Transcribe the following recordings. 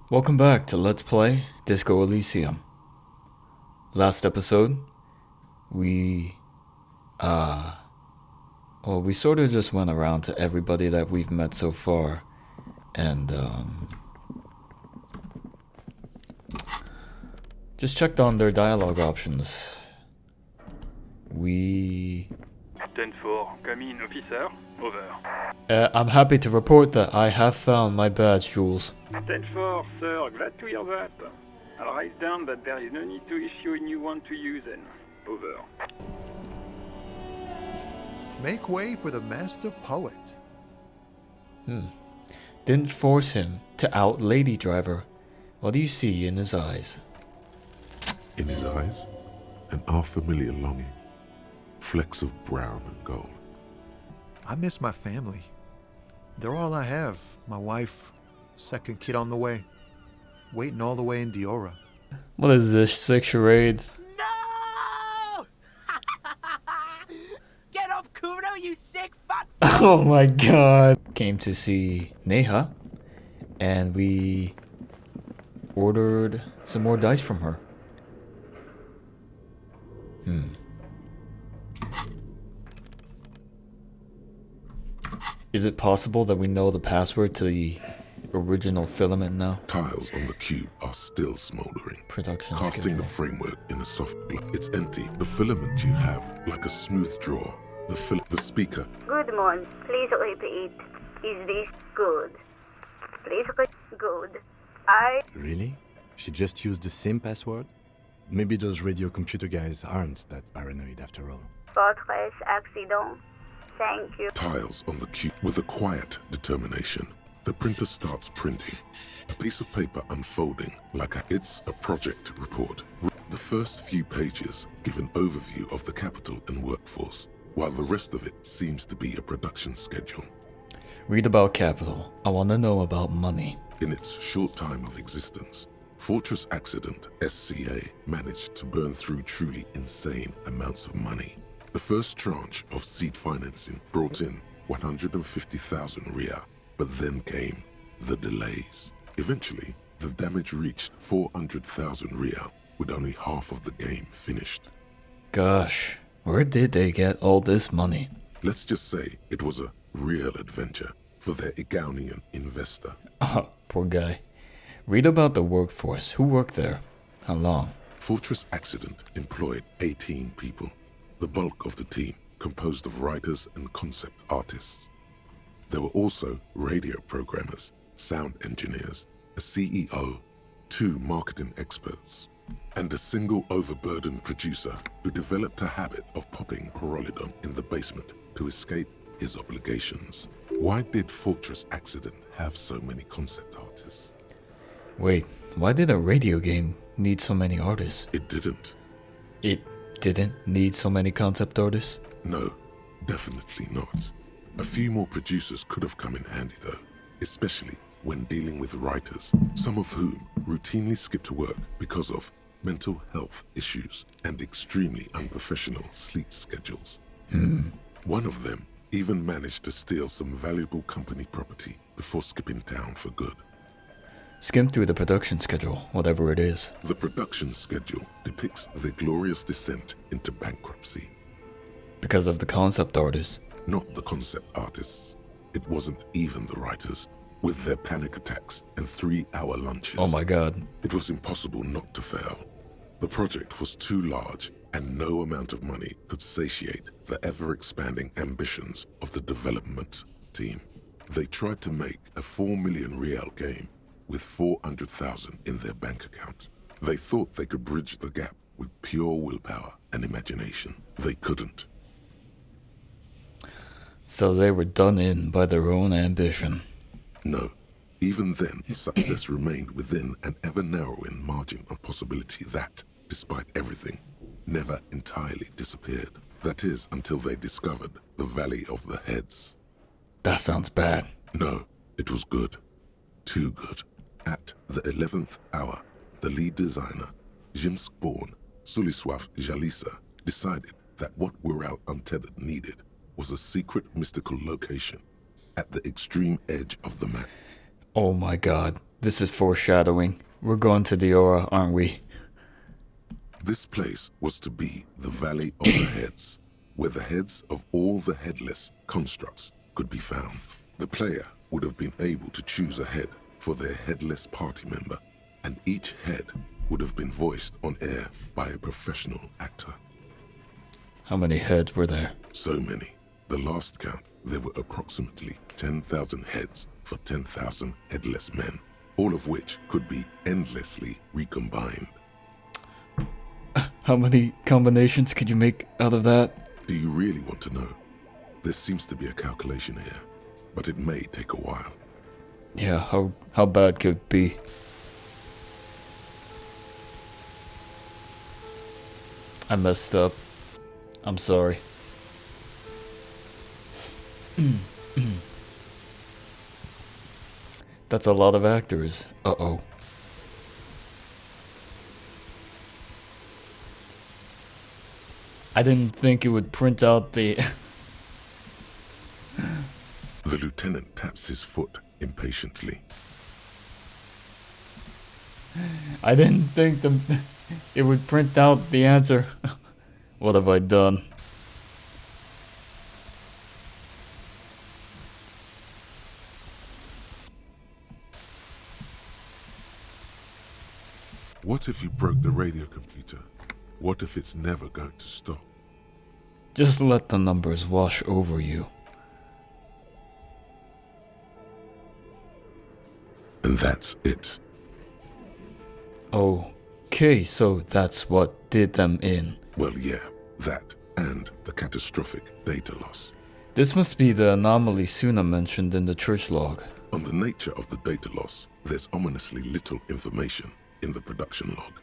Welcome back to Let's Play Disco Elysium. Last episode, we we sort of just went around to everybody that we've met so far, and just checked on their dialogue options. We 10-4, coming officer, over. I'm happy to report that I have found my badge, Jules. 10-4, sir, glad to hear that. I'll write down that there is no need to issue a new one to you then. Over. Make way for the master poet. Didn't force him to out Lady Driver. What do you see in his eyes? In his eyes, an unfamiliar longing, flecks of brown and gold. I miss my family. They're all I have. My wife, second kid on the way, waiting all the way in Diora. What is this, sick charade? No! Get off Kuno, you sick fat. Oh my god. Came to see Neha, and we ordered some more dice from her. Is it possible that we know the password to the original filament now? Tiles on the cube are still smoldering, Production casting schedule. the framework in a soft glow. It's empty. The filament you have, like a smooth drawer. The speaker. Good morning. Please repeat. Is this good? Please repeat. Good. Really? She just used the same password? Maybe those radio computer guys aren't that paranoid after all. Fortress accident. Thank you. Tiles on the cube with a quiet determination. The printer starts printing. A piece of paper unfolding it's a project report. The first few pages give an overview of the capital and workforce, while the rest of it seems to be a production schedule. Read about capital. I want to know about money. In its short time of existence, Fortress Accident SCA managed to burn through truly insane amounts of money. The first tranche of seed financing brought in 150,000 Ria, but then came the delays. Eventually, the damage reached 400,000 Ria, with only half of the game finished. Gosh, where did they get all this money? Let's just say it was a real adventure for their Igaunian investor. Oh, poor guy. Read about the workforce. Who worked there? How long? Fortress Accident employed 18 people. The bulk of the team composed of writers and concept artists. There were also radio programmers, sound engineers, a CEO, 2 marketing experts, and a single overburdened producer who developed a habit of popping Pyrrolidon in the basement to escape his obligations. Why did Fortress Accident have so many concept artists? Wait, why did a radio game need so many artists? It didn't. It didn't need so many concept artists? No, definitely not. A few more producers could have come in handy though, especially when dealing with writers, some of whom routinely skip to work because of mental health issues and extremely unprofessional sleep schedules. One of them even managed to steal some valuable company property before skipping town for good. Skim through the production schedule, whatever it is. The production schedule depicts their glorious descent into bankruptcy. Because of the concept artists. Not the concept artists. It wasn't even the writers, with their panic attacks and 3-hour lunches. Oh my god. It was impossible not to fail. The project was too large, and no amount of money could satiate the ever-expanding ambitions of the development team. They tried to make a 4 million real game with 400,000 in their bank account. They thought they could bridge the gap with pure willpower and imagination. They couldn't. So they were done in by their own ambition. No. Even then, success remained within an ever-narrowing margin of possibility that, despite everything, never entirely disappeared. That is, until they discovered the Valley of the Heads. That sounds bad. No, it was good. Too good. At the 11th hour, the lead designer, Jimsk-born Sulisław Jalisa, decided that what Wirral Untethered needed was a secret mystical location at the extreme edge of the map. Oh my god. This is foreshadowing. We're going to the aura, aren't we? This place was to be the Valley of the Heads, where the heads of all the headless constructs could be found. The player would have been able to choose a head for their headless party member, and each head would have been voiced on air by a professional actor. How many heads were there? So many. The last count, there were approximately 10,000 heads for 10,000 headless men, all of which could be endlessly recombined. How many combinations could you make out of that? Do you really want to know? There seems to be a calculation here, but it may take a while. Yeah, how bad could it be? I messed up. I'm sorry. That's a lot of actors. Uh-oh. I didn't think it would print out the... The lieutenant taps his foot impatiently. I didn't think it would print out the answer. What have I done? What if you broke the radio computer? What if it's never going to stop? Just let the numbers wash over you. And that's it. Okay, so that's what did them in. Well, yeah, that and the catastrophic data loss. This must be the anomaly Suna mentioned in the church log. On the nature of the data loss, there's ominously little information in the production log.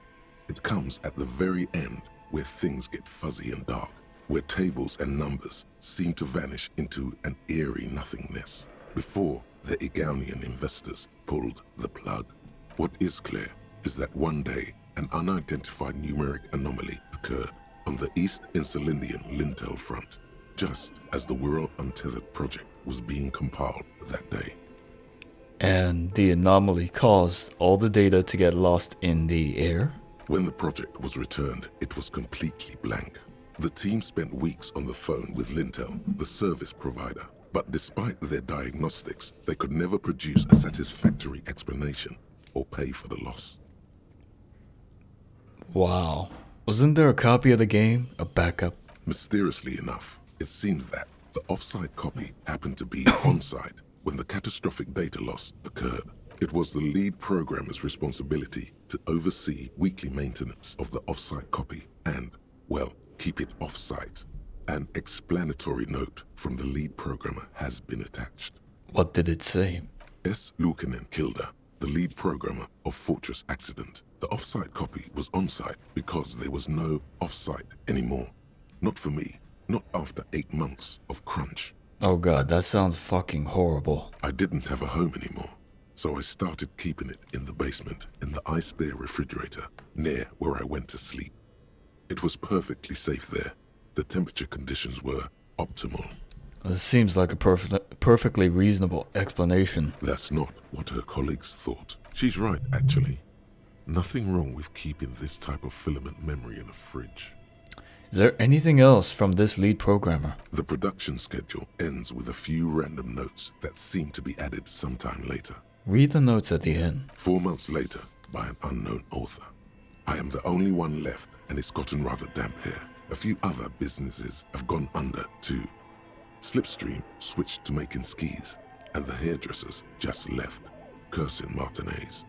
It comes at the very end where things get fuzzy and dark, where tables and numbers seem to vanish into an eerie nothingness, before the Egonian investors pulled the plug. What is clear is that one day an unidentified numeric anomaly occurred on the East Insulindian Lintel front, just as the Wirral Untethered project was being compiled that day. And the anomaly caused all the data to get lost in the air? When the project was returned, it was completely blank. The team spent weeks on the phone with Lintel, the service provider, but despite their diagnostics, they could never produce a satisfactory explanation or pay for the loss. Wow. Wasn't there a copy of the game? A backup? Mysteriously enough, it seems that the off-site copy happened to be on-site when the catastrophic data loss occurred. It was the lead programmer's responsibility to oversee weekly maintenance of the off-site copy and, well, keep it off-site. An explanatory note from the lead programmer has been attached. What did it say? S. Luukinen Kilda, the lead programmer of Fortress Accident. The off-site copy was on-site because there was no off-site anymore. Not for me, not after 8 months of crunch. Oh god, that sounds fucking horrible. I didn't have a home anymore, so I started keeping it in the basement in the ice bear refrigerator near where I went to sleep. It was perfectly safe there. The temperature conditions were optimal. This seems like a perfectly reasonable explanation. That's not what her colleagues thought. She's right, actually. Nothing wrong with keeping this type of filament memory in a fridge. Is there anything else from this lead programmer? The production schedule ends with a few random notes that seem to be added sometime later. Read the notes at the end. 4 months later, by an unknown author. I am the only one left, and it's gotten rather damp here. A few other businesses have gone under, too. Slipstream switched to making skis, and the hairdressers just left, cursing Martinez.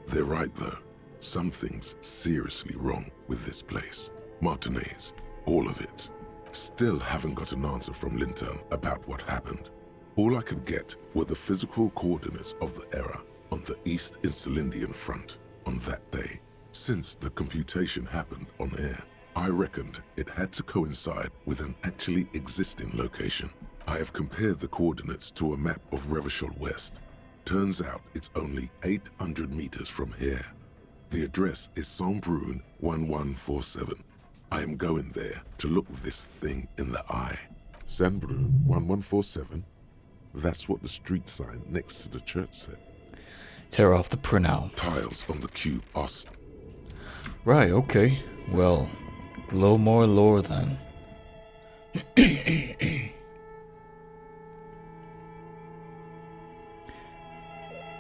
They're right, though. Something's seriously wrong with this place. Martinez, all of it. Still haven't got an answer from Lintel about what happened. All I could get were the physical coordinates of the error on the East Insulindian front on that day. Since the computation happened on air, I reckoned it had to coincide with an actually existing location. I have compared the coordinates to a map of Revachol West. Turns out it's only 800 meters from here. The address is Saint-Brun 1147. I am going there to look this thing in the eye. Saint-Brun 1147? That's what the street sign next to the church said. Tear off the printout. Tiles on the cube are Right, okay. Well, a little more lore then.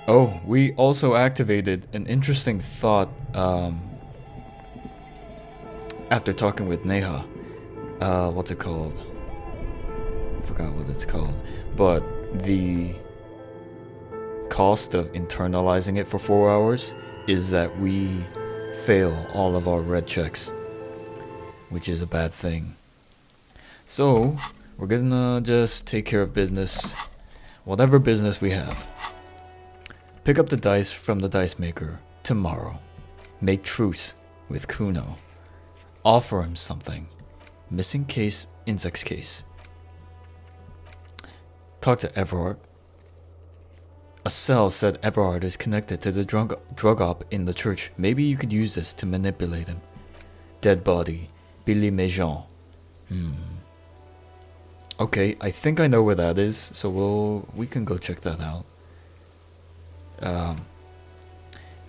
Oh, we also activated an interesting thought after talking with Neha. What's it called? Forgot what it's called. But the cost of internalizing it for 4 hours is that we fail all of our red checks, which is a bad thing. So we're gonna just take care of business, whatever business we have. Pick up the dice from the dice maker tomorrow. Make truce with Kuno. Offer him something. Missing case, insects case. Talk to Everard. A cell said Everard is connected to the drug op in the church. Maybe you could use this to manipulate him. Dead body. Billy Mejean. Okay, I think I know where that is, so we can go check that out.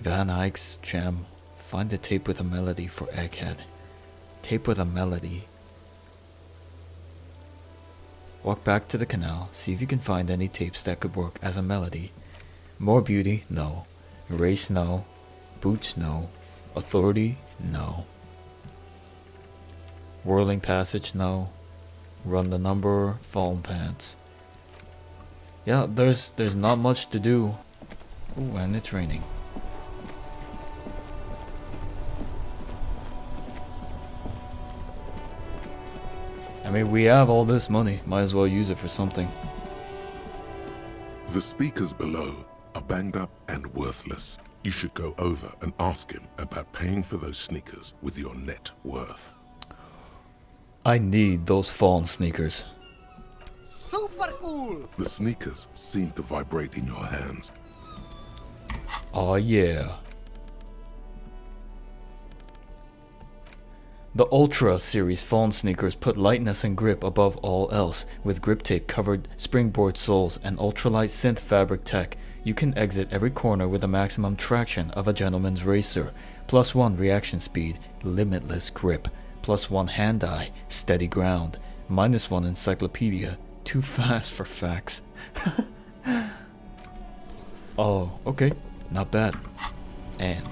Van Eyck's gem. Find a tape with a melody for Egghead. Tape with a melody. Walk back to the canal. See if you can find any tapes that could work as a melody. More beauty? No. Race? No. Boots? No. Authority? No. Whirling passage? No. Run the number? Fallen pants. Yeah, there's not much to do. Ooh, and it's raining. I mean, we have all this money. Might as well use it for something. The speakers below are banged up and worthless. You should go over and ask him about paying for those sneakers with your net worth. I need those fallen sneakers. Super cool! The sneakers seem to vibrate in your hands. Oh yeah. The Ultra series fallen sneakers put lightness and grip above all else. With grip tape covered springboard soles and ultralight synth fabric tech, you can exit every corner with the maximum traction of a gentleman's racer. +1 reaction speed, limitless grip. +1 hand-eye, steady ground. -1 encyclopedia, too fast for facts. Oh, okay, not bad. And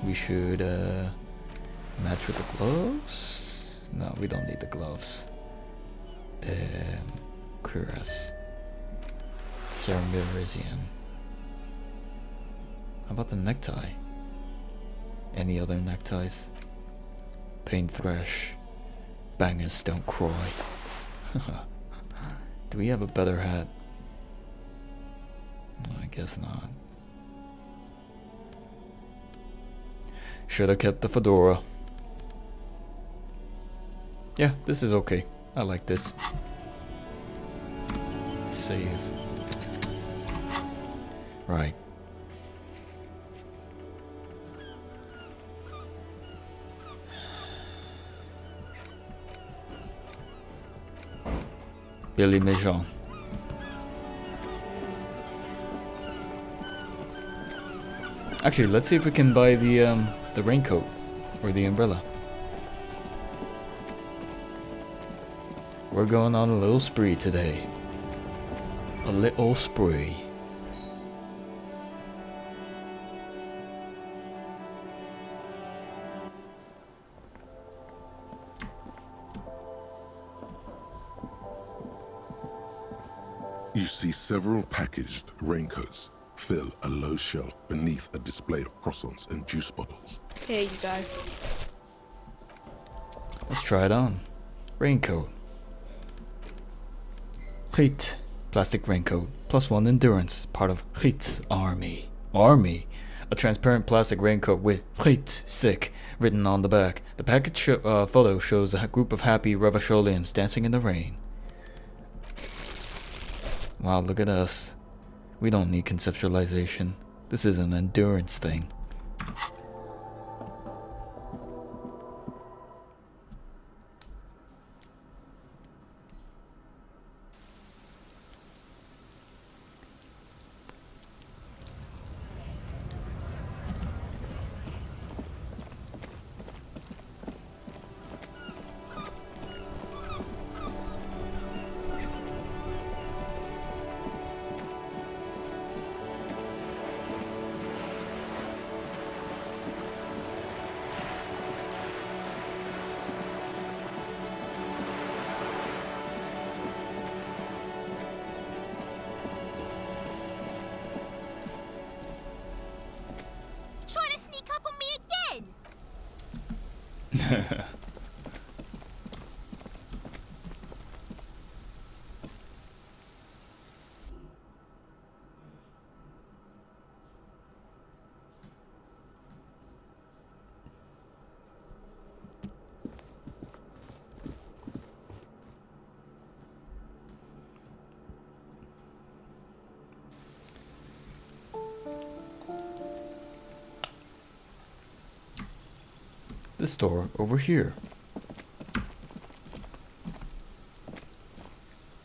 we should match with the gloves? No, we don't need the gloves. Cuirass. Elysium. How about the necktie? Any other neckties? Pain thresh. Bangers don't cry. Do we have a better hat? No, I guess not. Should have kept the fedora. Yeah, this is okay. I like this. Save. Right. Billy Mejean. Actually, let's see if we can buy the raincoat or the umbrella. We're going on a little spree today. A little spree. You see several packaged raincoats fill a low shelf beneath a display of croissants and juice bottles. Here you go. Let's try it on. Raincoat. Giet. Plastic raincoat. +1 endurance. Part of Giet's army. Army? A transparent plastic raincoat with Giet sick written on the back. The package photo shows a group of happy Ravacholians dancing in the rain. Wow, look at us. We don't need conceptualization. This is an endurance thing. This door over here.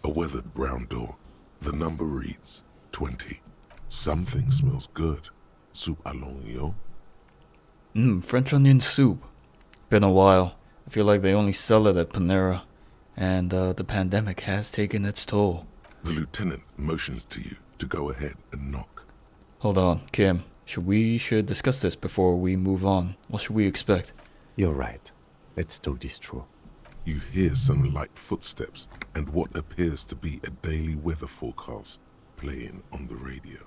A weathered brown door. The number reads 20. Something smells good. Soup alongio? French onion soup. Been a while. I feel like they only sell it at Panera. And the pandemic has taken its toll. The lieutenant motions to you to go ahead and knock. Hold on, Kim. We should discuss this before we move on. What should we expect? You're right. Let's talk this through. You hear some light footsteps and what appears to be a daily weather forecast playing on the radio.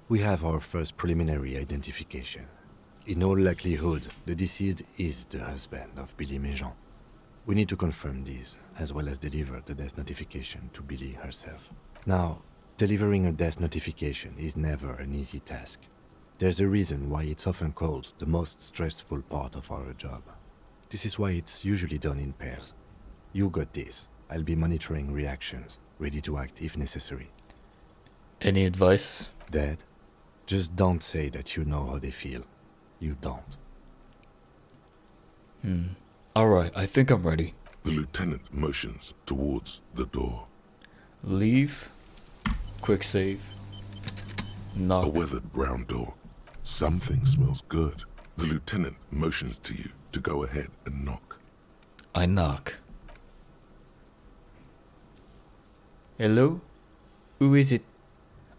We have our first preliminary identification. In all likelihood, the deceased is the husband of Billy Méjean. We need to confirm this, as well as deliver the death notification to Billy herself. Now, delivering a death notification is never an easy task. There's a reason why it's often called the most stressful part of our job. This is why it's usually done in pairs. You got this. I'll be monitoring reactions, ready to act if necessary. Any advice? Dad, just don't say that you know how they feel. You don't. Alright, I think I'm ready. The lieutenant motions towards the door. Leave. Quick save. A Knock. weathered brown door. Something smells good. The lieutenant motions to you to go ahead and knock. I knock. Hello? Who is it?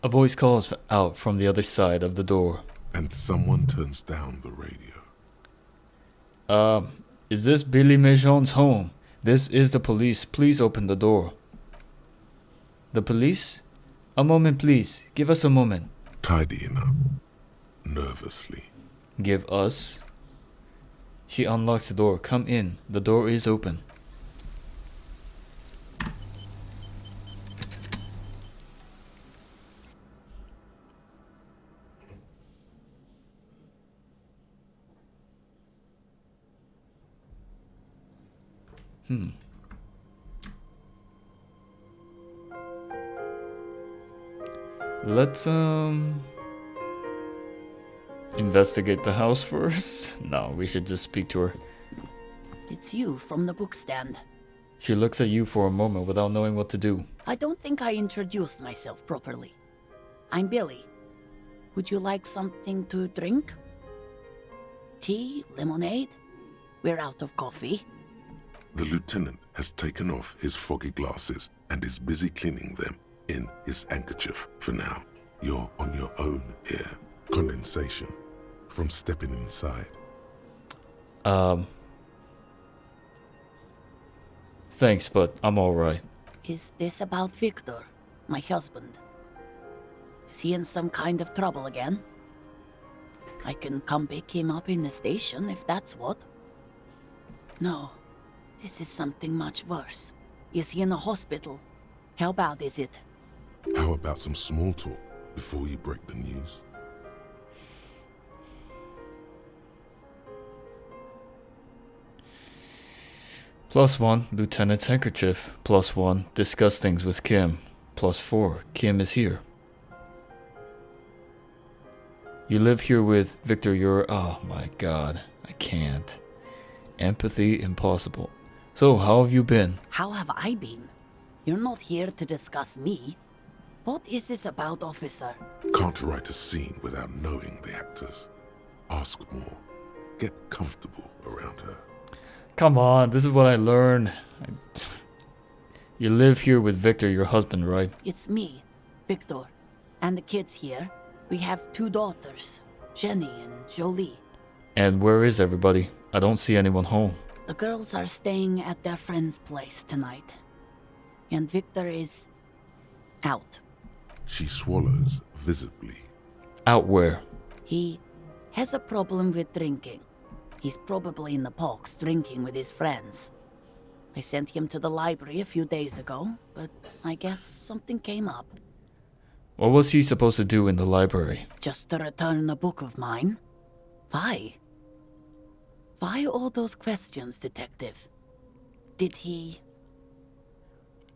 A voice calls out from the other side of the door. And someone turns down the radio. Is this Billy Méjean's home? This is the police. Please open the door. The police? A moment, please. Give us a moment. Tidying up. Nervously. Give us. She unlocks the door. Come in. The door is open. Let's investigate the house first. No, we should just speak to her. It's you from the bookstand. She looks at you for a moment without knowing what to do. I don't think I introduced myself properly. I'm Billy. Would you like something to drink? Tea? Lemonade? We're out of coffee. The lieutenant has taken off his foggy glasses and is busy cleaning them in his handkerchief for now. You're on your own here. Condensation from stepping inside. Thanks, but I'm alright. Is this about Victor, my husband? Is he in some kind of trouble again? I can come pick him up in the station if that's what. No, this is something much worse. Is he in a hospital? How bad is it? How about some small talk before you break the news? +1, Lieutenant's handkerchief. +1, discuss things with Kim. +4, Kim is here. You live here with Victor, oh my god, I can't. Empathy impossible. So, how have you been? How have I been? You're not here to discuss me. What is this about, officer? Can't write a scene without knowing the actors. Ask more. Get comfortable around her. Come on, this is what I learned. You live here with Victor, your husband, right? It's me, Victor, and the kids here. We have 2 daughters, Jenny and Jolie. And where is everybody? I don't see anyone home. The girls are staying at their friend's place tonight. And Victor is out. She swallows visibly. Out where? He has a problem with drinking. He's probably in the box drinking with his friends. I sent him to the library a few days ago, but I guess something came up. What was he supposed to do in the library? Just to return a book of mine? Why? Why all those questions, Detective? Did he...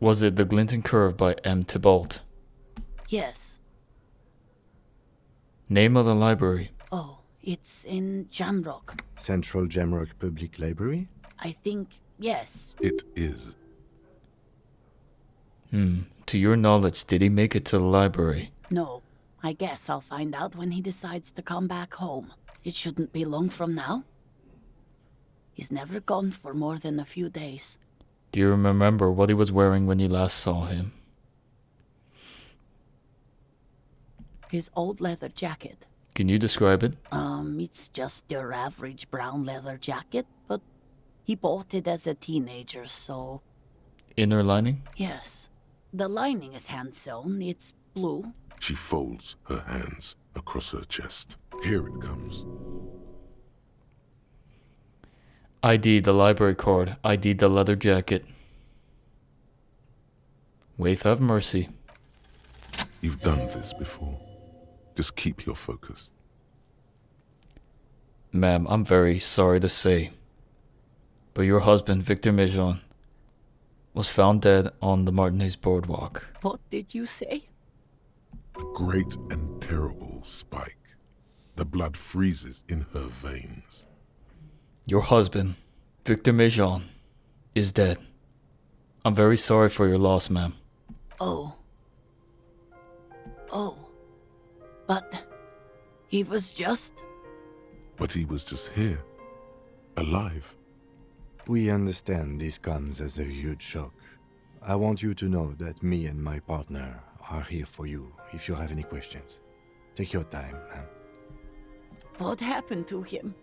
Was it The Glinting Curve by M. Tybalt? Yes. Name of the library? Oh, it's in Jamrock. Central Jamrock Public Library? I think, yes. It is. To your knowledge, did he make it to the library? No. I guess I'll find out when he decides to come back home. It shouldn't be long from now. He's never gone for more than a few days. Do you remember what he was wearing when you last saw him? His old leather jacket. Can you describe it? It's just your average brown leather jacket, but he bought it as a teenager, so... Inner lining? Yes. The lining is hand-sewn. It's blue. She folds her hands across her chest. Here it comes. ID the library card. ID the leather jacket. Waif have mercy. You've done this before. Just keep your focus. Ma'am, I'm very sorry to say, but your husband, Victor Mejon, was found dead on the Martinez boardwalk. What did you say? A great and terrible spike. The blood freezes in her veins. Your husband, Victor Mejon, is dead. I'm very sorry for your loss, ma'am. Oh. Oh. But he was just... But he was just here. Alive. We understand this comes as a huge shock. I want you to know that me and my partner are here for you if you have any questions. Take your time, man. What happened to him?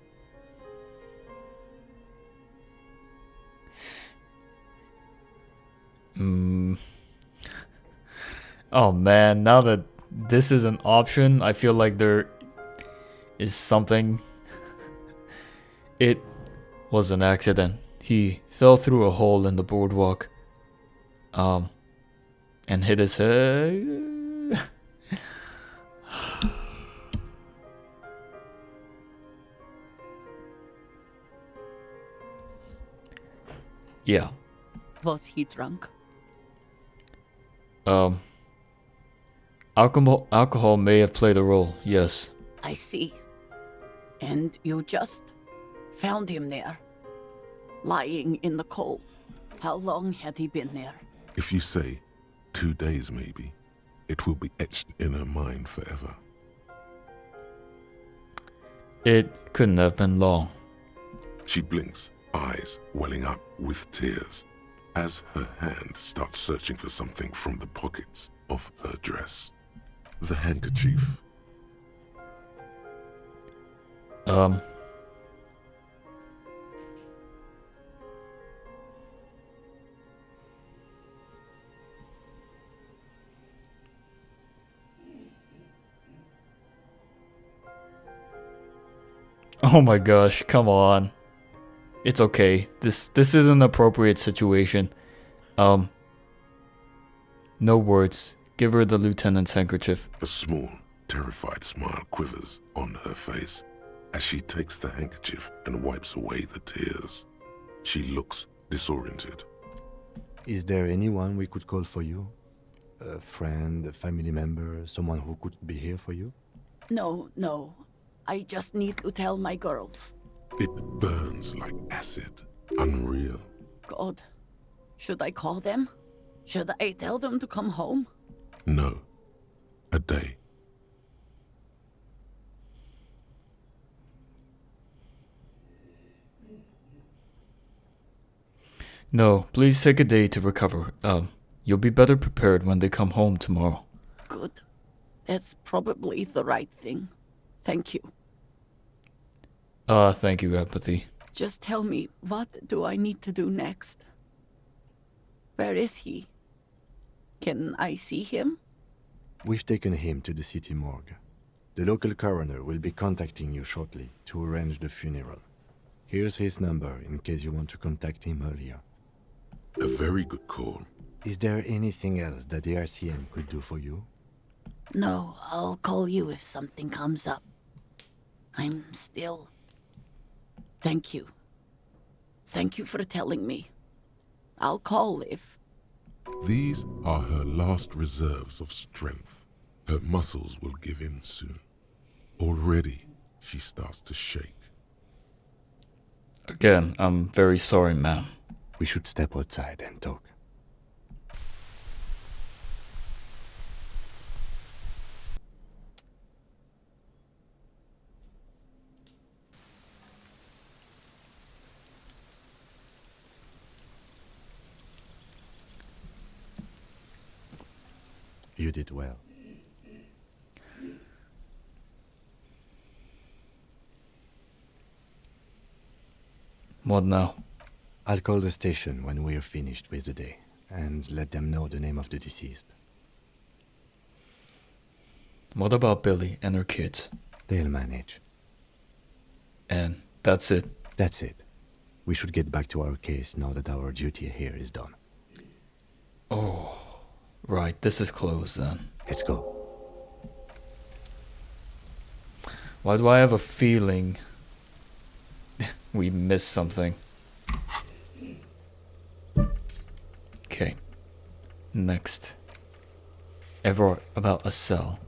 Oh man, now that this is an option, I feel like there is something. It was an accident. He fell through a hole in the boardwalk. And hit his head. Yeah. Was he drunk? Alcohol may have played a role, yes. I see. And you just found him there, lying in the cold. How long had he been there? If you say 2 days maybe, it will be etched in her mind forever. It couldn't have been long. She blinks, eyes welling up with tears, as her hand starts searching for something from the pockets of her dress. The handkerchief. Oh my gosh, come on. It's okay. This is an appropriate situation. No words. Give her the lieutenant's handkerchief. A small, terrified smile quivers on her face as she takes the handkerchief and wipes away the tears. She looks disoriented. Is there anyone we could call for you? A friend, a family member, someone who could be here for you? No. I just need to tell my girls. It burns like acid. Unreal. God, should I call them? Should I tell them to come home? No. A day. No, please take a day to recover. You'll be better prepared when they come home tomorrow. Good. That's probably the right thing. Thank you. Thank you, Empathy. Just tell me, what do I need to do next? Where is he? Can I see him? We've taken him to the city morgue. The local coroner will be contacting you shortly to arrange the funeral. Here's his number in case you want to contact him earlier. A very good call. Is there anything else that the RCM could do for you? No, I'll call you if something comes up. I'm still... Thank you. Thank you for telling me. I'll call if... These are her last reserves of strength. Her muscles will give in soon. Already, she starts to shake. Again, I'm very sorry, ma'am. We should step outside and talk. You did well. What now? I'll call the station when we're finished with the day, and let them know the name of the deceased. What about Billy and her kids? They'll manage. And that's it? That's it. We should get back to our case now that our duty here is done. Oh, right, this is closed then. Let's go. Why do I have a feeling we missed something? Okay. Next. Ever about a cell.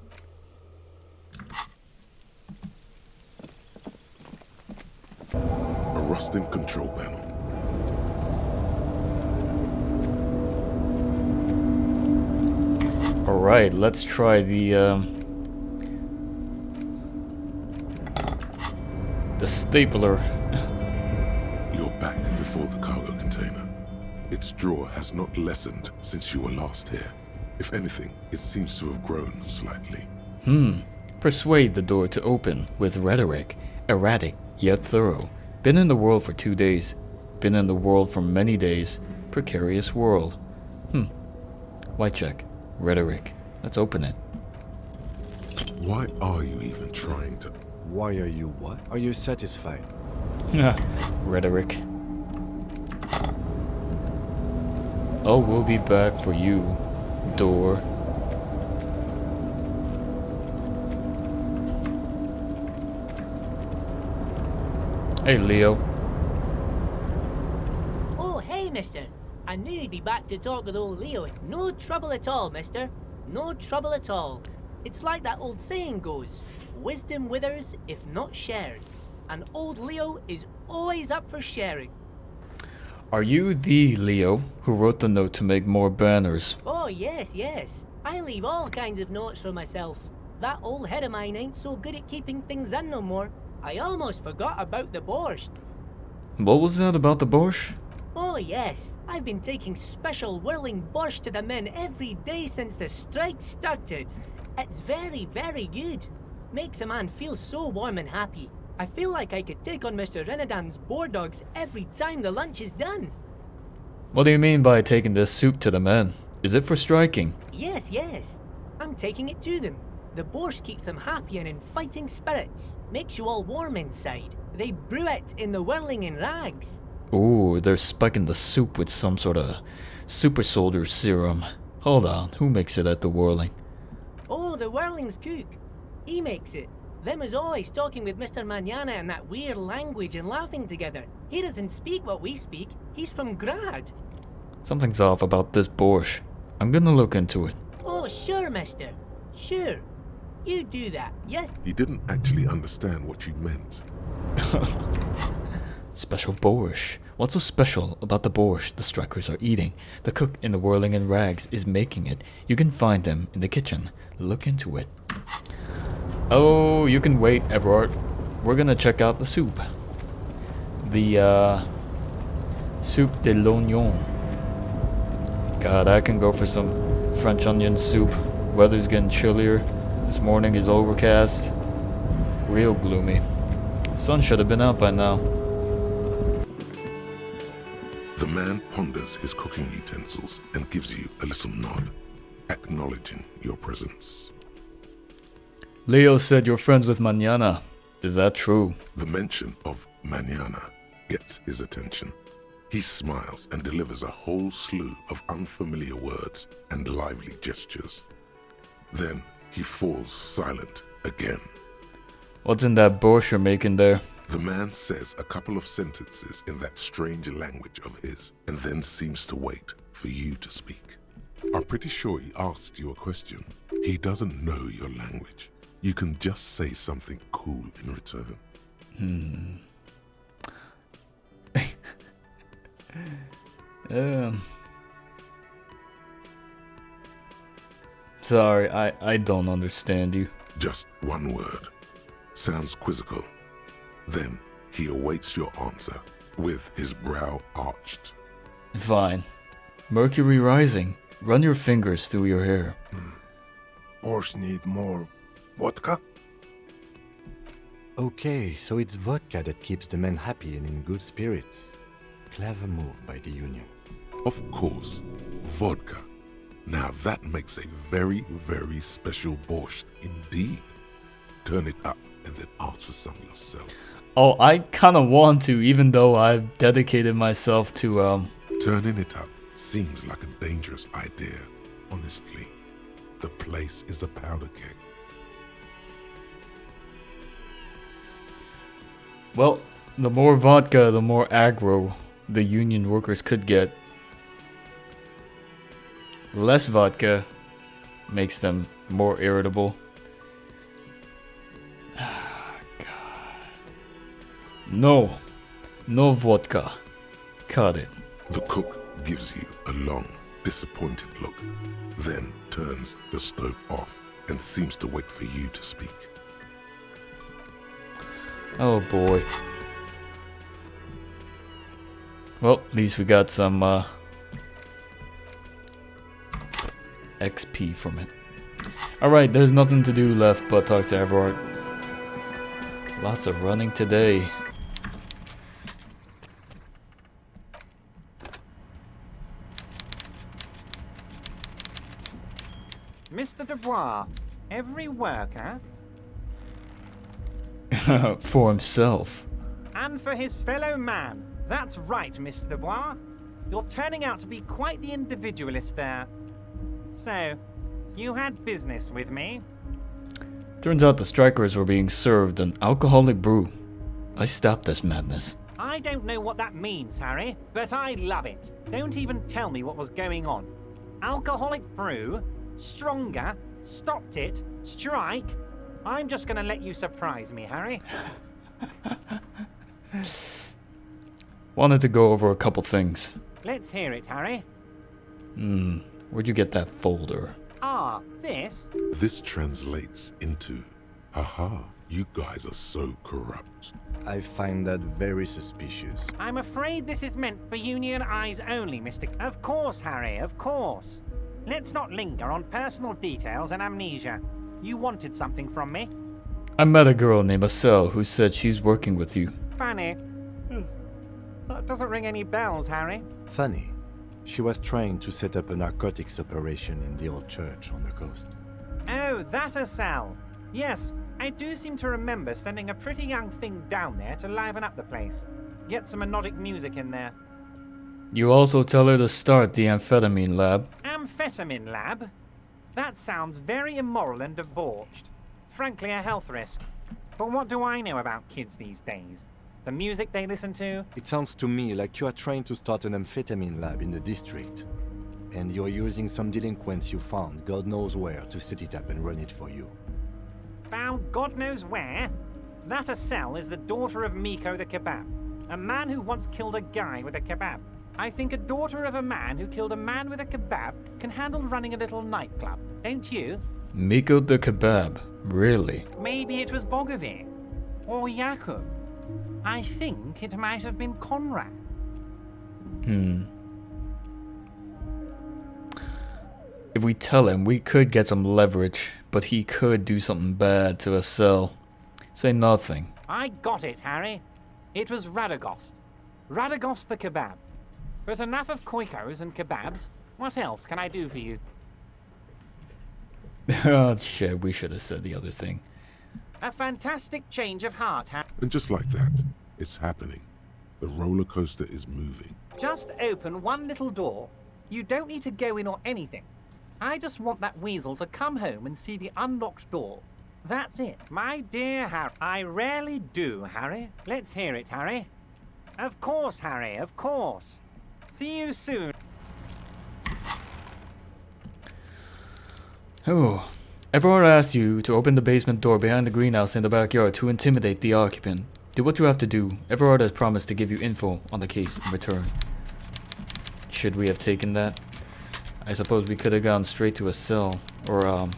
A rusting control panel. Alright, let's try the stapler. You're back before the cargo container. Its drawer has not lessened since you were last here. If anything, it seems to have grown slightly. Persuade the door to open with rhetoric, erratic yet thorough. Been in the world for 2 days. Been in the world for many days. Precarious world. Why check? Rhetoric. Let's open it. Why are you even trying to... Why are you what? Are you satisfied? Rhetoric. Oh, we'll be back for you. Door. Hey, Leo. Oh, hey, mister. I knew you'd be back to talk with old Leo. No trouble at all, mister. No trouble at all. It's like that old saying goes, wisdom withers if not shared. And old Leo is always up for sharing. Are you the Leo who wrote the note to make more banners? Oh, yes, yes. I leave all kinds of notes for myself. That old head of mine ain't so good at keeping things in no more. I almost forgot about the Borscht. What was that about the Borscht? Oh, yes. I've been taking special whirling Borscht to the men every day since the strike started. It's very, very good. Makes a man feel so warm and happy. I feel like I could take on Mr. Renadan's boar dogs every time the lunch is done. What do you mean by taking this soup to the men? Is it for striking? Yes, yes. I'm taking it to them. The Borscht keeps them happy and in fighting spirits. Makes you all warm inside. They brew it in the whirling in rags. Ooh, they're spiking the soup with some sort of super soldier serum. Hold on, who makes it at the whirling? Oh, the whirling's cook. He makes it. Them is always talking with Mr. Manana in that weird language and laughing together. He doesn't speak what we speak. He's from Grad. Something's off about this Borscht. I'm gonna look into it. Oh, sure, mister. Sure. You do that, yes? He didn't actually understand what you meant. Special Borscht. What's so special about the Borscht the strikers are eating? The cook in the whirling in rags is making it. You can find him in the kitchen. Look into it. Oh, you can wait, Everard. We're gonna check out the soup. The, soup de l'oignon. God, I can go for some French onion soup. Weather's getting chillier. This morning is overcast. Real gloomy. Sun should have been out by now. The man ponders his cooking utensils and gives you a little nod, acknowledging your presence. Leo said you're friends with Manana. Is that true? The mention of Manana gets his attention. He smiles and delivers a whole slew of unfamiliar words and lively gestures. Then he falls silent again. What's in that borscht you're making there? The man says a couple of sentences in that strange language of his and then seems to wait for you to speak. I'm pretty sure he asked you a question. He doesn't know your language. You can just say something cool in return. Sorry, I don't understand you. Just one word. Sounds quizzical. Then he awaits your answer with his brow arched. Fine. Mercury rising. Run your fingers through your hair. Borscht need more vodka? Okay, so it's vodka that keeps the men happy and in good spirits. Clever move by the Union. Of course, vodka. Now that makes a very, very special borscht indeed. Turn it up and then ask for some yourself. Oh, I kind of want to, even though I've dedicated myself to, Turning it up seems like a dangerous idea, honestly. The place is a powder keg. Well, the more vodka, the more aggro the union workers could get. Less vodka makes them more irritable. No. No vodka. Cut it. The cook gives you a long, disappointed look, then turns the stove off and seems to wait for you to speak. Oh boy. Well, at least we got some XP from it. Alright, there's nothing to do left but talk to Everard. Lots of running today. Mr. Dubois, every worker, For himself. and for his fellow man. That's right, Mr. Dubois. You're turning out to be quite the individualist there. So, you had business with me? Turns out the strikers were being served an alcoholic brew. I stopped this madness. I don't know what that means, Harry, but I love it. Don't even tell me what was going on. Alcoholic brew? Stronger? Stopped it? Strike? I'm just gonna let you surprise me, Harry. Wanted to go over a couple things. Let's hear it, Harry. Where'd you get that folder? Ah, this? This translates into, haha, you guys are so corrupt. I find that very suspicious. I'm afraid this is meant for Union eyes only, Mr. Of course, Harry, of course. Let's not linger on personal details and amnesia. You wanted something from me? I met a girl named Estelle who said she's working with you. Funny. That doesn't ring any bells, Harry. Funny. She was trying to set up a narcotics operation in the old church on the coast. Oh, that Estelle. Yes, I do seem to remember sending a pretty young thing down there to liven up the place. Get some melodic music in there. You also tell her to start the amphetamine lab. Amphetamine lab? That sounds very immoral and debauched. Frankly, a health risk. But what do I know about kids these days? The music they listen to? It sounds to me like you are trying to start an amphetamine lab in the district. And you're using some delinquents you found, God knows where, to set it up and run it for you. Found God knows where? That Estelle is the daughter of Miko the Kebab, a man who once killed a guy with a kebab. I think a daughter of a man who killed a man with a kebab can handle running a little nightclub, don't you? Miko the Kebab. Really? Maybe it was Bogovir. Or Jakub. I think it might have been Conrad. If we tell him, we could get some leverage, but he could do something bad to Estelle. Say nothing. I got it, Harry. It was Radagast. Radagast the Kebab. But enough of koikos and kebabs. What else can I do for you? Oh shit, we should have said the other thing. A fantastic change of heart, Harry. And just like that, it's happening. The roller coaster is moving. Just open one little door. You don't need to go in or anything. I just want that weasel to come home and see the unlocked door. That's it. My dear Harry. I rarely do, Harry. Let's hear it, Harry. Of course, Harry, of course. See you soon. Oh. Everard asked you to open the basement door behind the greenhouse in the backyard to intimidate the occupant. Do what you have to do. Everard has promised to give you info on the case in return. Should we have taken that? I suppose we could have gone straight to a cell. Or,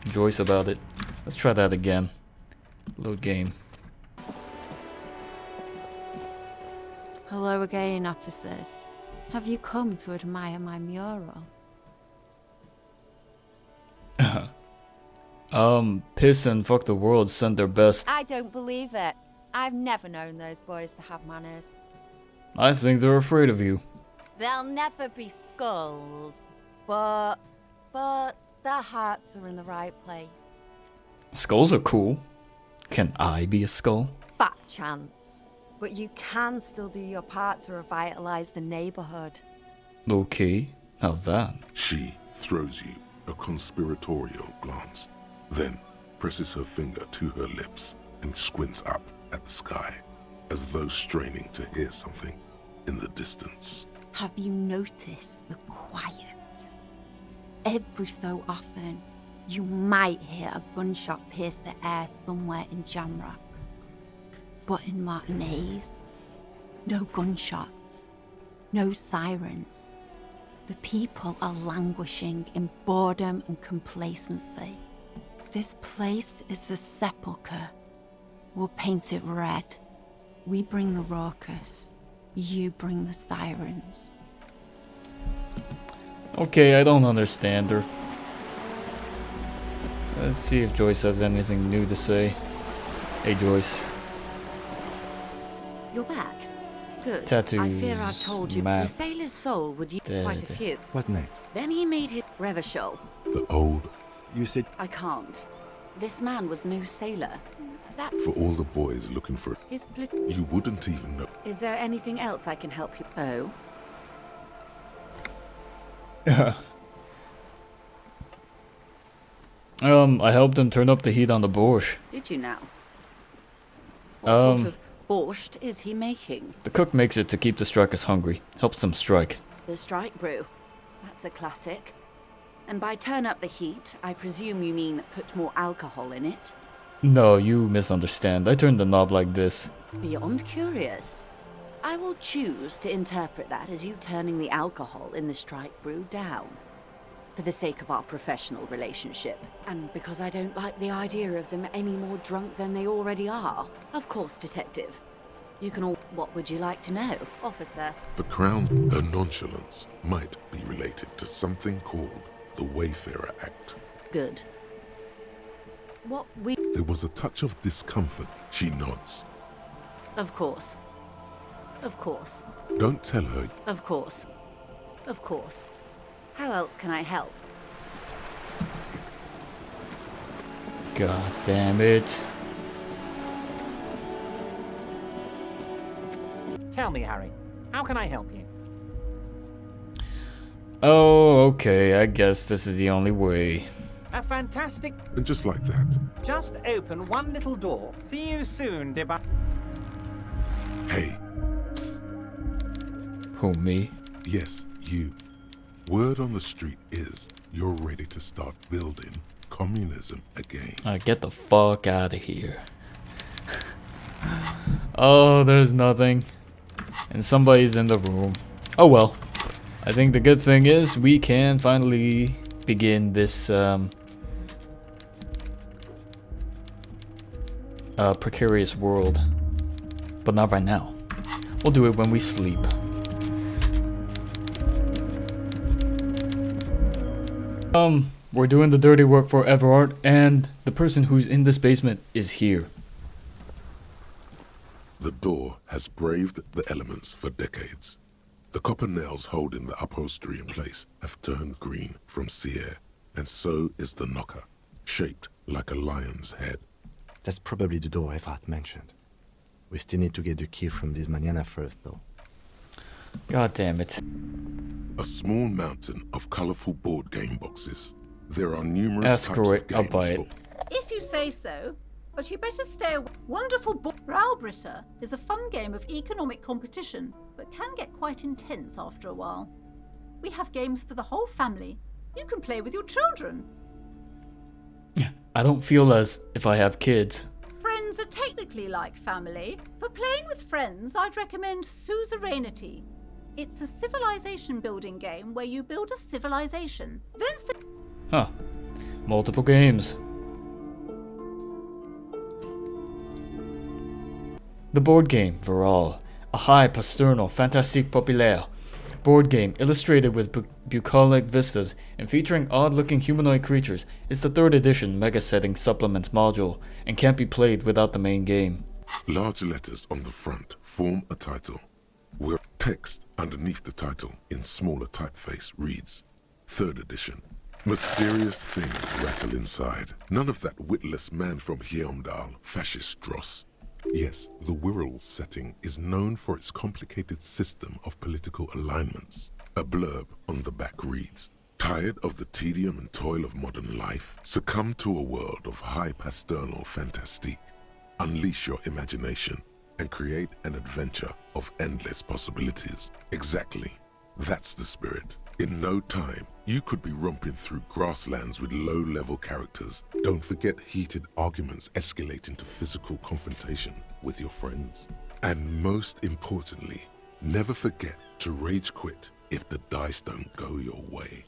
Joyce about it. Let's try that again. Load game. Hello again, officers. Have you come to admire my mural? Piss and Fuck the World sent their best. I don't believe it. I've never known those boys to have manners. I think they're afraid of you. They'll never be skulls, but their hearts are in the right place. Skulls are cool. Can I be a skull? Fat chance. But you can still do your part to revitalize the neighborhood. Okay, how's that? She throws you a conspiratorial glance, then presses her finger to her lips and squints up at the sky, as though straining to hear something in the distance. Have you noticed the quiet? Every so often, you might hear a gunshot pierce the air somewhere in Jamrock. But in Martinez, no gunshots, no sirens. The people are languishing in boredom and complacency. This place is a sepulchre. We'll paint it red. We bring the raucous. You bring the sirens. Okay, I don't understand her. Let's see if Joyce has anything new to say. Hey, Joyce. You're back. Good. Tattoos, I fear I've told you. map, The sailor's soul would use quite a few. What next? Then he made his Revachol. The old, You said I can't. This man was no sailor. That for all the boys looking for it, is you wouldn't even know. Is there anything else I can help you? Oh, I helped him turn up the heat on the Borscht. did you now? What sort of borscht is he making? The cook makes it to keep the strikers hungry. Helps them strike. The strike brew. That's a classic. And by turn up the heat, I presume you mean put more alcohol in it? No, you misunderstand. I turned the knob like this. Beyond curious. I will choose to interpret that as you turning the alcohol in the strike brew down. For the sake of our professional relationship, and because I don't like the idea of them any more drunk than they already are. Of course, Detective. You can all... What would you like to know, Officer? The Crown, her nonchalance might be related to something called the Wayfarer Act. Good. What we... There was a touch of discomfort. She nods. Of course. Of course. Don't tell her. Of course. Of course. How else can I help? God damn it. Tell me, Harry, how can I help you? Oh, okay. I guess this is the only way. A fantastic... And just like that, Just open one little door. See you soon, Deba... hey, Who, me? yes, you. Word on the street is you're ready to start building communism again. Get the fuck out of here. Oh, there's nothing. And somebody's in the room. Oh well. I think the good thing is we can finally begin this precarious world. But not right now. We'll do it when we sleep. We're doing the dirty work for Everard, and the person who's in this basement is here. The door has braved the elements for decades. The copper nails holding the upholstery in place have turned green from sea air, and so is the knocker, shaped like a lion's head. that's probably the door Everard mentioned. We still need to get the key from this manana first, though. God damn it. A small mountain of colorful board game boxes. There are numerous types of I'll games buy it. for If you say so, but you better stay away. Wonderful Browbritter is a fun game of economic competition, but can get quite intense after a while. We have games for the whole family. You can play with your children. I don't feel as if I have kids. Friends are technically like family. For playing with friends, I'd recommend Suzerainty. It's a civilization building game where you build a civilization. Then Huh. Multiple games. The board game, Viral. A high pastournal fantastique populaire. Board game illustrated with bucolic vistas and featuring odd-looking humanoid creatures. It's the 3rd edition Mega Setting Supplement module and can't be played without the main game. large letters on the front form a title, where text underneath the title in smaller typeface reads 3rd edition. Mysterious things rattle inside. None of that witless man from Heimdall, fascist dross. Yes, the Wirral setting is known for its complicated system of political alignments. A blurb on the back reads, tired of the tedium and toil of modern life? Succumb to a world of high pastournal fantastique. Unleash your imagination and create an adventure of endless possibilities. Exactly. That's the spirit. In no time, you could be romping through grasslands with low-level characters. Don't forget heated arguments escalate into physical confrontation with your friends. And most importantly, never forget to rage quit if the dice don't go your way.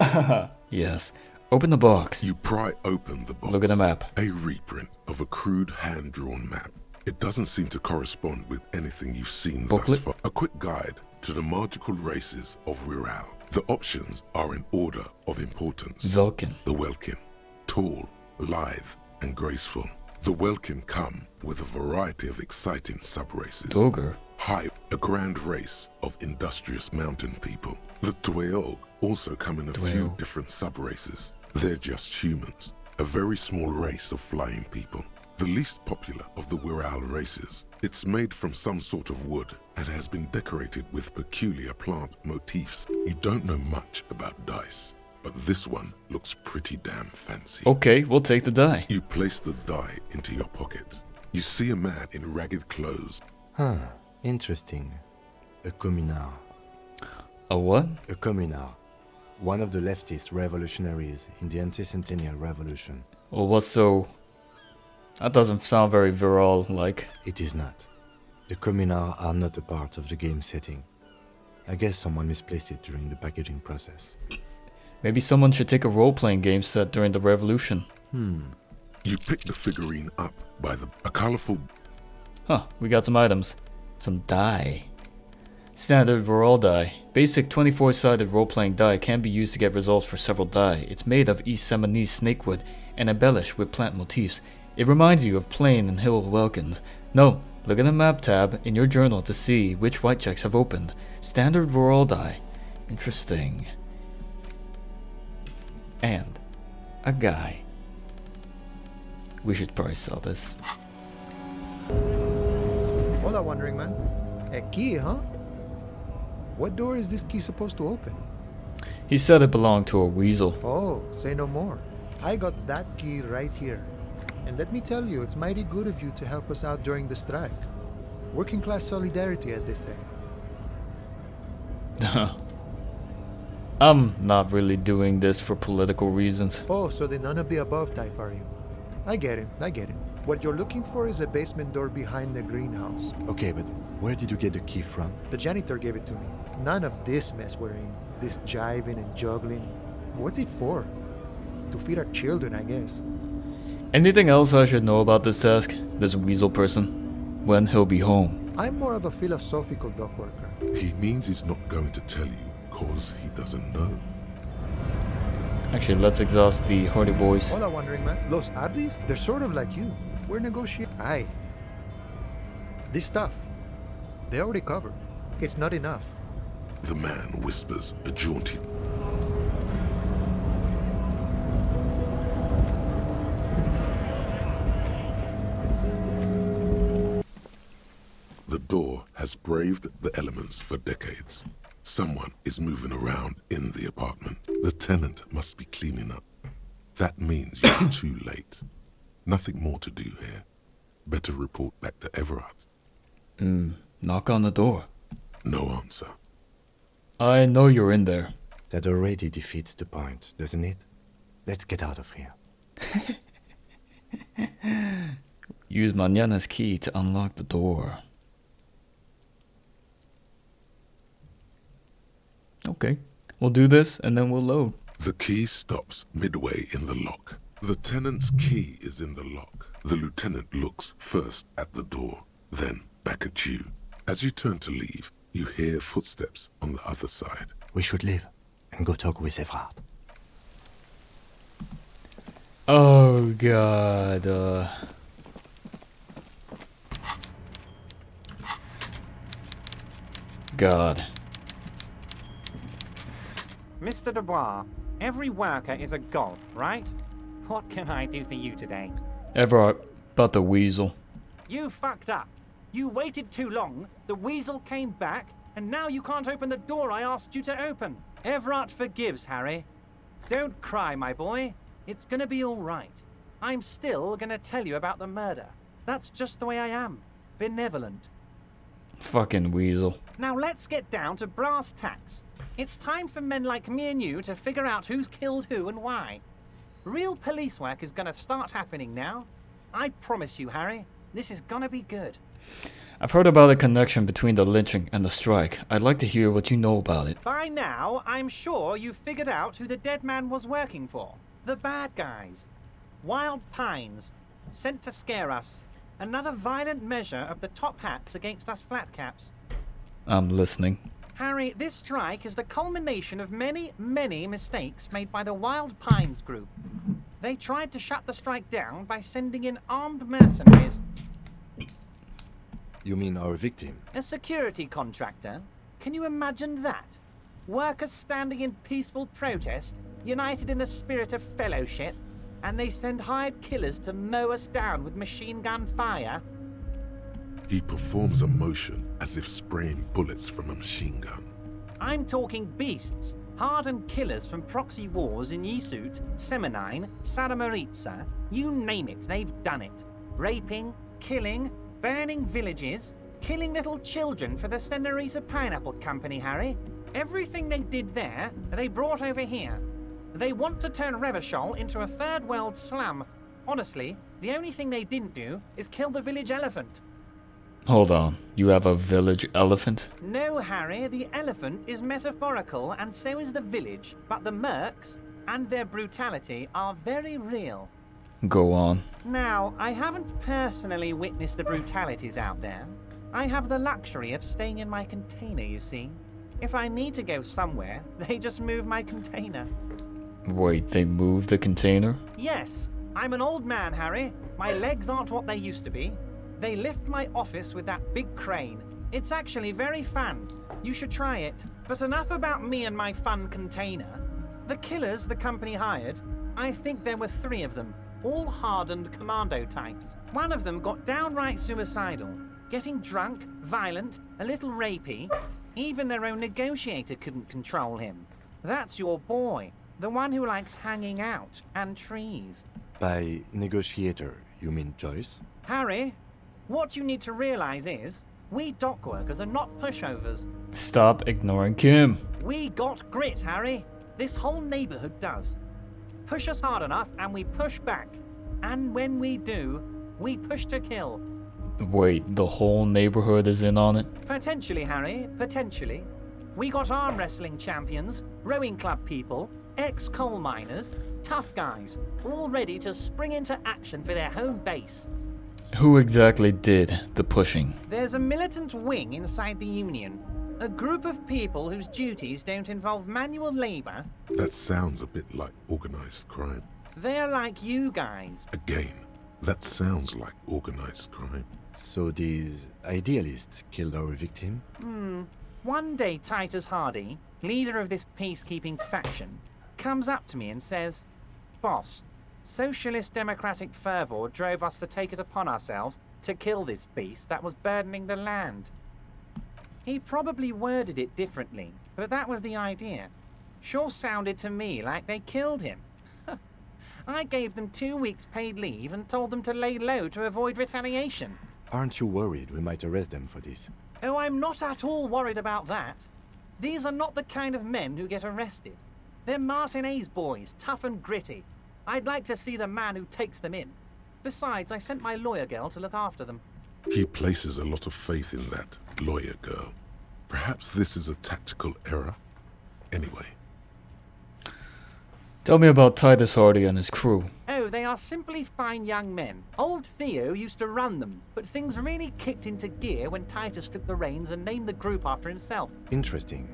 Yes. Open the box. You pry open the box. Look at the map. A reprint of a crude hand-drawn map. It doesn't seem to correspond with anything you've seen Booklet? thus far. A quick guide to the magical races of Wirral. The options are in order of importance. Vulcan. The Welkin. Tall, lithe, and graceful. The Welkin come with a variety of exciting sub-races. Dogger. High, a grand race of industrious mountain people. The Dweog also come in a few different sub-races. They're just humans. A very small race of flying people. The least popular of the Wirral races. It's made from some sort of wood and has been decorated with peculiar plant motifs. You don't know much about dice, but this one looks pretty damn fancy. Okay, we'll take the die. You place the die into your pocket. You see a man in ragged clothes. Huh, interesting. A communard. A what? A communard. One of the leftist revolutionaries in the anti-centennial revolution. Well, what's so... That doesn't sound very Viral-like. It is not. The communards are not a part of the game setting. I guess someone misplaced it during the packaging process. Maybe someone should take a role-playing game set during the revolution. You pick the figurine up by a colorful... Huh, we got some items. Some die. Standard Viral die. Basic 24-sided role-playing die can be used to get results for several die. It's made of e26 snakewood and embellished with plant motifs. It reminds you of plain and hill welkins. No, look at the map tab in your journal to see which white checks have opened. Standard Viral die. Interesting. And a guy. We should probably sell this. Hola, Wandering Man. A key, huh? What door is this key supposed to open? He said it belonged to a weasel. Oh, say no more. I got that key right here. And let me tell you, it's mighty good of you to help us out during the strike. Working class solidarity, as they say. I'm not really doing this for political reasons. Oh, so the none of the above type, are you? I get it. What you're looking for is a basement door behind the greenhouse. Okay, but where did you get the key from? The janitor gave it to me. None of this mess we're in. This jiving and juggling. What's it for? To feed our children, I guess. Anything else I should know about this task? This weasel person? When he'll be home? I'm more of a philosophical dock worker. He means he's not going to tell you, cause he doesn't know. Actually, let's exhaust the Hardy Boys. Hola, Wandering Man. Los Ardis? They're sort of like you. We're negotiating. Aye. This stuff, they already covered. It's not enough. The man whispers a jaunty... The door has braved the elements for decades. Someone is moving around in the apartment. The tenant must be cleaning up. That means you're too late. Nothing more to do here. Better report back to Everard. Knock on the door. No answer. I know you're in there. That already defeats the point, doesn't it? Let's get out of here. Use Mañana's key to unlock the door. Okay, we'll do this and then we'll load. The key stops midway in the lock. The tenant's key is in the lock. The lieutenant looks first at the door, then back at you. As you turn to leave, you hear footsteps on the other side. We should leave and go talk with Everard. Oh god, God. Mr. Dubois, every worker is a god, right? What can I do for you today? Everard, about the weasel. You fucked up. You waited too long, the weasel came back, and now you can't open the door I asked you to open. Everard forgives, Harry. Don't cry, my boy. It's gonna be all right. I'm still gonna tell you about the murder. That's just the way I am. Benevolent. Fucking weasel. Now let's get down to brass tacks. It's time for men like me and you to figure out who's killed who and why. Real police work is gonna start happening now. I promise you, Harry, this is gonna be good. I've heard about a connection between the lynching and the strike. I'd like to hear what you know about it. By now, I'm sure you've figured out who the dead man was working for. The bad guys. Wild Pines. Sent to scare us. Another violent measure of the top hats against us flatcaps. I'm listening. Harry, this strike is the culmination of many, many mistakes made by the Wild Pines group. They tried to shut the strike down by sending in armed mercenaries. You mean our victim? A security contractor? Can you imagine that? Workers standing in peaceful protest, united in the spirit of fellowship, and they send hired killers to mow us down with machine gun fire? He performs a motion as if spraying bullets from a machine gun. I'm talking beasts, hardened killers from proxy wars in Yisut, Semenine, Saramaritsa, you name it, they've done it. Raping, killing, burning villages, killing little children for the Senorita Pineapple Company, Harry. Everything they did there, they brought over here. They want to turn Revachol into a third world slum. Honestly, the only thing they didn't do is kill the village elephant. Hold on, you have a village elephant? No, Harry, the elephant is metaphorical and so is the village, but the mercs and their brutality are very real. Go on. Now, I haven't personally witnessed the brutalities out there. I have the luxury of staying in my container, you see. If I need to go somewhere, they just move my container. Wait, they moved the container? Yes, I'm an old man, Harry. My legs aren't what they used to be. They lift my office with that big crane. It's actually very fun. You should try it. But enough about me and my fun container. The killers the company hired, I think there were 3 of them, all hardened commando types. One of them got downright suicidal, getting drunk, violent, a little rapey. Even their own negotiator couldn't control him. That's your boy, the one who likes hanging out and trees. By negotiator, you mean Joyce? Harry, what you need to realize is, we dock workers are not pushovers. Stop ignoring Kim. We got grit, Harry. This whole neighborhood does. Push us hard enough and we push back. And when we do, we push to kill. Wait, the whole neighborhood is in on it? Potentially, Harry, potentially. We got arm wrestling champions, rowing club people, ex-coal miners, tough guys, all ready to spring into action for their home base. Who exactly did the pushing? There's a militant wing inside the Union. A group of people whose duties don't involve manual labor. That sounds a bit like organized crime. They're like you guys. Again, that sounds like organized crime. So these idealists killed our victim? One day Titus Hardy, leader of this peacekeeping faction, comes up to me and says, "Boss, socialist democratic fervor drove us to take it upon ourselves to kill this beast that was burdening the land. He probably worded it differently, but that was the idea. Sure sounded to me like they killed him. I gave them 2 weeks paid leave and told them to lay low to avoid retaliation. Aren't you worried we might arrest them for this? Oh, I'm not at all worried about that. These are not the kind of men who get arrested. They're Martinez boys, tough and gritty. I'd like to see the man who takes them in. Besides, I sent my lawyer girl to look after them. He places a lot of faith in that lawyer girl. Perhaps this is a tactical error? Anyway. Tell me about Titus Hardy and his crew. Oh, they are simply fine young men. Old Theo used to run them, but things really kicked into gear when Titus took the reins and named the group after himself. Interesting.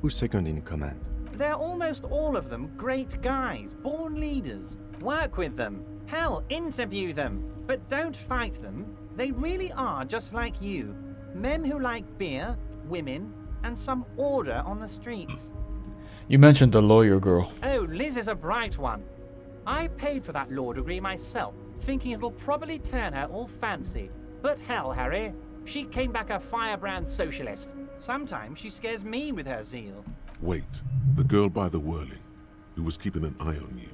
Who's second in command? They're almost all of them great guys, born leaders. Work with them. Hell, interview them. But don't fight them. They really are just like you. Men who like beer, women, and some order on the streets. You mentioned the lawyer girl. Oh, Liz is a bright one. I paid for that law degree myself, thinking it'll probably turn her all fancy. But hell, Harry, she came back a firebrand socialist. Sometimes she scares me with her zeal. Wait, the girl by the whirling, who was keeping an eye on you.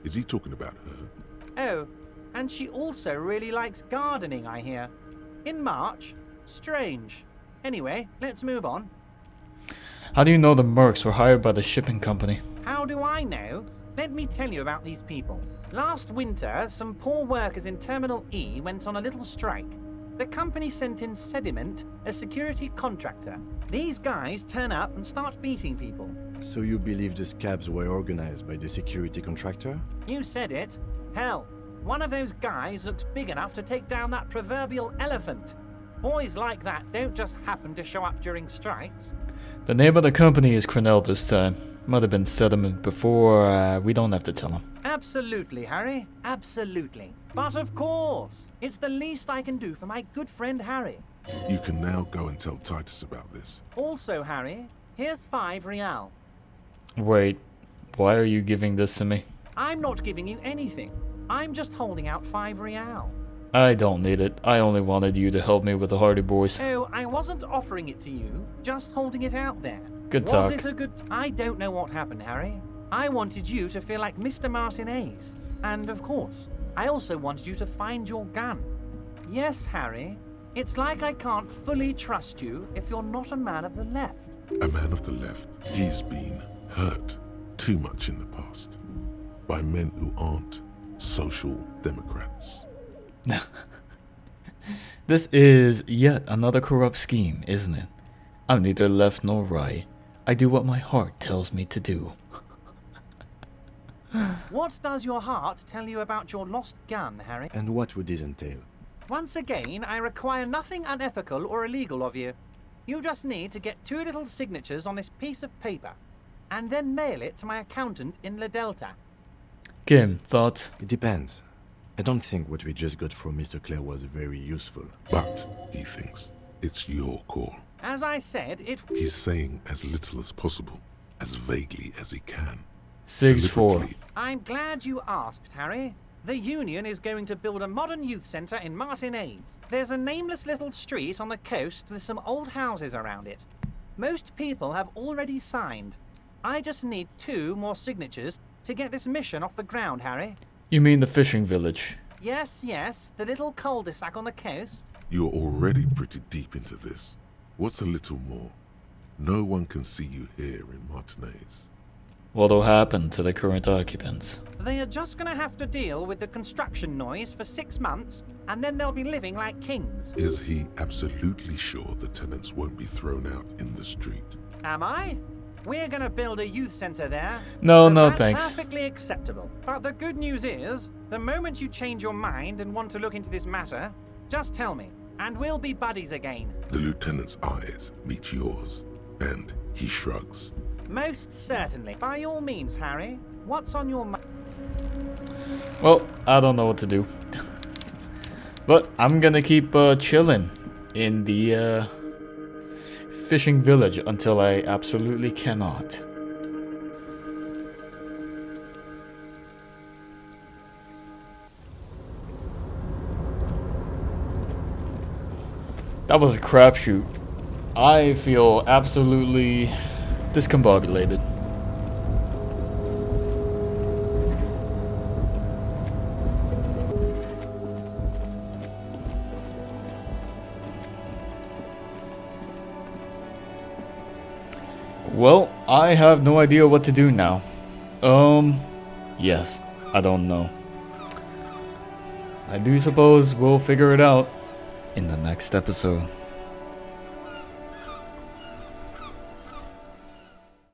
Is he talking about her? Oh, and she also really likes gardening, I hear. In March? Strange. Anyway, let's move on. How do you know the mercs were hired by the shipping company? How do I know? Let me tell you about these people. Last winter, some poor workers in Terminal E went on a little strike. The company sent in Sediment, a security contractor. These guys turn up and start beating people. So you believe the scabs were organized by the security contractor? You said it. Hell, one of those guys looked big enough to take down that proverbial elephant. Boys like that don't just happen to show up during strikes. The name of the company is Crenell this time. Might have been Sediment before, we don't have to tell him. Absolutely, Harry. Absolutely. But of course, it's the least I can do for my good friend Harry. You can now go and tell Titus about this. Also, Harry, here's 5 real. Wait, why are you giving this to me? I'm not giving you anything. I'm just holding out 5 real. I don't need it. I only wanted you to help me with the Hardy Boys. Oh, I wasn't offering it to you, just holding it out there. Good talk. Was it a good... I don't know what happened, Harry. I wanted you to feel like Mr. Martinez. And of course, I also wanted you to find your gun. Yes, Harry, it's like I can't fully trust you if you're not a man of the left. A man of the left. He's been hurt too much in the past by men who aren't social democrats. This is yet another corrupt scheme, isn't it? I'm neither left nor right. I do what my heart tells me to do. What does your heart tell you about your lost gun, Harry? And what would this entail? Once again, I require nothing unethical or illegal of you. You just need to get 2 little signatures on this piece of paper, and then mail it to my accountant in La Delta. Kim, thoughts? It depends. I don't think what we just got from Mr. Clare was very useful. But, he thinks, it's your call. As I said, He's saying as little as possible, as vaguely as he can. Sigs 4. I'm glad you asked, Harry. The Union is going to build a modern youth centre in Martinez. There's a nameless little street on the coast with some old houses around it. Most people have already signed. I just need 2 more signatures to get this mission off the ground, Harry. You mean the fishing village? Yes, yes, the little cul-de-sac on the coast. You're already pretty deep into this. What's a little more? No one can see you here in Martinez. What'll happen to the current occupants? They are just gonna have to deal with the construction noise for 6 months, and then they'll be living like kings. Is he absolutely sure the tenants won't be thrown out in the street? Am I? We're gonna build a youth centre there. No, no, That's thanks. Perfectly acceptable. But the good news is, the moment you change your mind and want to look into this matter, just tell me, and we'll be buddies again. The lieutenant's eyes meet yours, and he shrugs. Most certainly. By all means, Harry. What's on your mind? Well, I don't know what to do. But I'm gonna keep chilling in the fishing village until I absolutely cannot. That was a crapshoot. I feel absolutely discombobulated. Well, I have no idea what to do now. Yes, I don't know. I do suppose we'll figure it out in the next episode.